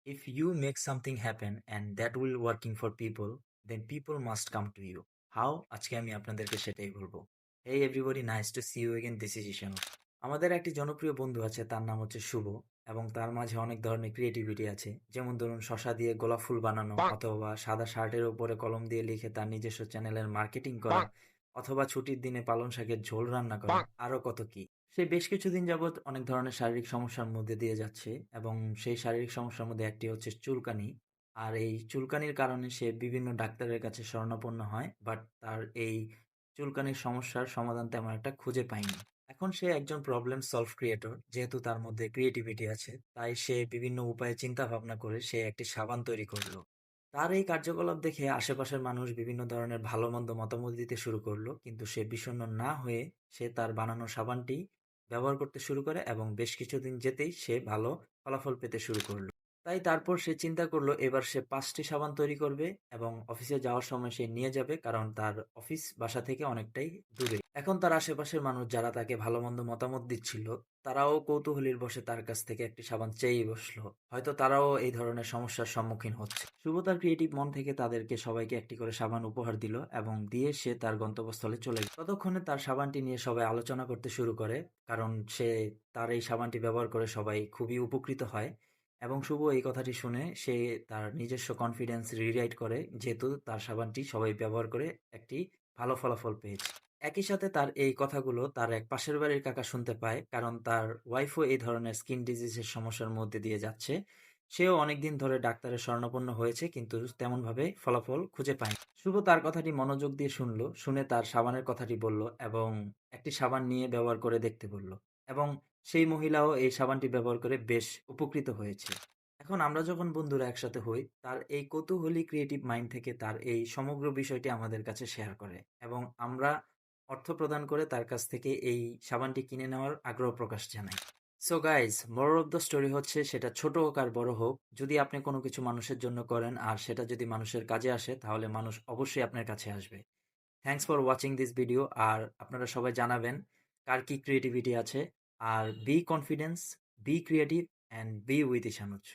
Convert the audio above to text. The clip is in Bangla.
If you make something happen and that will working for people, then people must come to you. How? আজকে আমি আপনাদেরকে সেটাই বলবো। Hey everybody, nice to see you again. This is Ishan. আমাদের একটি জনপ্রিয় বন্ধু আছে, তার নাম হচ্ছে শুভ, এবং তার মাঝে অনেক ধরনের ক্রিয়েটিভিটি আছে। যেমন ধরুন শসা দিয়ে গোলাপ ফুল বানানো, অথবা সাদা শার্টের উপরে কলম দিয়ে লিখে তার নিজস্ব চ্যানেলের মার্কেটিং করা, অথবা ছুটির দিনে পালং শাকের ঝোল রান্না করা, আরো কত কি। সে বেশ কিছুদিন যাবৎ অনেক ধরনের শারীরিক সমস্যার মধ্যে দিয়ে যাচ্ছে, এবং সেই শারীরিক সমস্যার মধ্যে একটি হচ্ছে চুলকানি। আর এই চুলকানির কারণে সে বিভিন্ন ডাক্তারের কাছে শরণাপন্ন হয়, বাট তার এই চুলকানির সমস্যার সমাধান তেমন একটা খুঁজে পায়নি। এখন সে একজন প্রবলেম সলভ ক্রিয়েটর, যেহেতু তার মধ্যে ক্রিয়েটিভিটি আছে, তাই সে বিভিন্ন উপায়ে চিন্তা ভাবনা করে সে একটি সাবান তৈরি করলো। তার এই কার্যকলাপ দেখে আশেপাশের মানুষ বিভিন্ন ধরনের ভালো মন্দ মতামত দিতে শুরু করলো, কিন্তু সে বিষণ্ণ না হয়ে সে তার বানানো সাবানটি ব্যবহার করতে শুরু করে, এবং বেশ কিছুদিন যেতেই সে ভালো ফলাফল পেতে শুরু করলো। তাই তারপর সে চিন্তা করলো এবার সে 5টি সাবান তৈরি করবে এবং অফিসে যাওয়ার সময় সে নিয়ে যাবে, কারণ তার অফিস বাসা থেকে অনেকটাই দূরে। এখন তার আশেপাশের মানুষ যারা তাকে ভালো মন্দ মতামত দিচ্ছিল, তারাও কৌতূহলীর বশে তার কাছ থেকে একটি সাবান চেয়েই বসলো। হয়তো তারাও এই ধরনের সমস্যার সম্মুখীন হচ্ছে। শুভ তার ক্রিয়েটিভ মন থেকে তাদেরকে সবাইকে একটি করে সাবান উপহার দিল, এবং দিয়ে সে তার গন্তব্যস্থলে চলে গেল। ততক্ষণে তার সাবানটি নিয়ে সবাই আলোচনা করতে শুরু করে, কারণ তার এই সাবানটি ব্যবহার করে সবাই খুবই উপকৃত হয়। এবং শুভ এই কথাটি শুনে সে তার নিজস্ব কনফিডেন্স রিরাইট করে, যেহেতু তার সাবানটি সবাই ব্যবহার করে একটি ভালো ফলাফল পেয়েছে। একই সাথে তার এই কথাগুলো তার এক পাশের বাড়ির কাকা শুনতে পায়, কারণ তার ওয়াইফও এই ধরনের স্কিন ডিজিজের সমস্যার মধ্যে দিয়ে যাচ্ছে। সেও অনেকদিন ধরে ডাক্তারের শরণাপন্ন হয়েছে, কিন্তু তেমনভাবে ফলাফল খুঁজে পায়নি। শুভ তার কথাটি মনোযোগ দিয়ে শুনলো, শুনে তার সাবানের কথাটি বলল, এবং একটি সাবান নিয়ে ব্যবহার করে দেখতে বলল, এবং সেই মহিলাও এই সাবানটি ব্যবহার করে বেশ উপকৃত হয়েছে। এখন আমরা যখন বন্ধুরা একসাথে হই, তার এই কৌতূহলী ক্রিয়েটিভ মাইন্ড থেকে তার এই সমগ্র বিষয়টি আমাদের কাছে শেয়ার করে, এবং আমরা অর্থ প্রদান করে তার কাছ থেকে এই সাবানটি কিনে নেওয়ার আগ্রহ প্রকাশ জানাই। So guys, moral of the story হচ্ছে, সেটা ছোট হোক আর বড় হোক, যদি আপনি কোনো কিছু মানুষের জন্য করেন আর সেটা যদি মানুষের কাজে আসে, তাহলে মানুষ অবশ্যই আপনার কাছে আসবে। Thanks for watching this video. আর আপনারা সবাই জানাবেন কার কি ক্রিয়েটিভিটি আছে। আর be confidence, be creative, and be with Ishan উৎস।